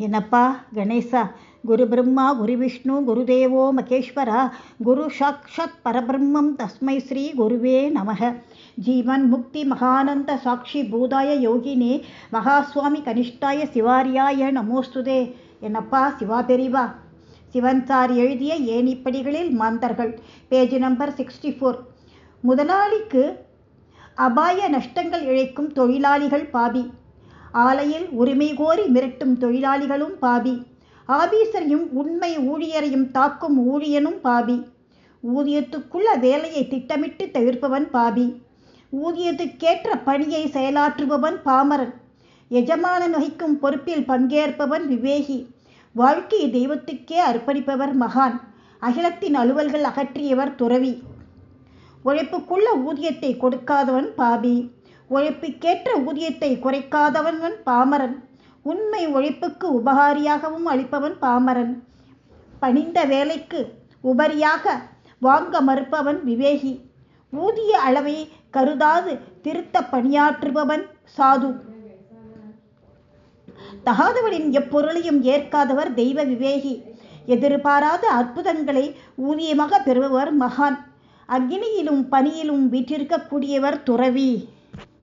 ಏನಪ್ಪಾ ಗಣೇಶ, ಗುರು ಬ್ರಹ್ಮ ಗುರು ವಿಷ್ಣು ಗುರುದೇವೋ ಮಹೇಶ್ವರ ಗುರು ಸಾಕ್ಷಾತ್ ಪರಬ್ರಹ್ಮಂ ತಸ್ಮೈ ಶ್ರೀ ಗುರುವೇ ನಮಃ. ஜீவன் முக்தி மகானந்த சாட்சி பூதாய யோகினே மகாசுவாமி கனிஷ்டாய சிவாரியாய நமோஸ்துதே. என்னப்பா சிவா பெரிவா. சிவன் சார் எழுதிய ஏணிப்படிகளில் மாந்தர்கள், பேஜ் நம்பர் 64. முதலாளிக்கு அபாய நஷ்டங்கள் இழைக்கும் தொழிலாளிகள் பாபி. ஆலையில் உரிமை கோரி மிரட்டும் தொழிலாளிகளும் பாபி. ஆபீசரையும் உண்மை ஊழியரையும் தாக்கும் ஊழியனும் பாபி. ஊதியத்துக்குள்ள வேலையை திட்டமிட்டு தவிர்ப்பவன் பாபி. ஊதியத்துக்கேற்ற பணியை செயலாற்றுபவன் பாமரன். எஜமானன் வகிக்கும் பொறுப்பில் பங்கேற்பவன் விவேகி. வாழ்க்கையை தெய்வத்துக்கே அர்ப்பணிப்பவர் மகான். அகிலத்தின் அலுவல்கள் அகற்றியவர் துறவி. உழைப்புக்குள்ள ஊதியத்தை கொடுக்காதவன் பாபி. உழைப்புக்கேற்ற ஊதியத்தை குறைக்காதவன் பாமரன். உண்மை உழைப்புக்கு உபகாரியாகவும் அளிப்பவன் பாமரன். பணிந்த வேலைக்கு உபரியாக வாங்க மறுப்பவன் விவேகி. ஊதிய அளவை கருதாது திருத்த பணியாற்றுபவன் சாது. தகாதவனின் எப்பொருளையும் ஏற்காதவர் தெய்வ விவேகி. எதிர்பாராத அற்புதங்களை ஊதியமாக பெறுபவர் மகான். அக்னியிலும் பனியிலும் வீற்றிருக்கக்கூடியவர் துறவி.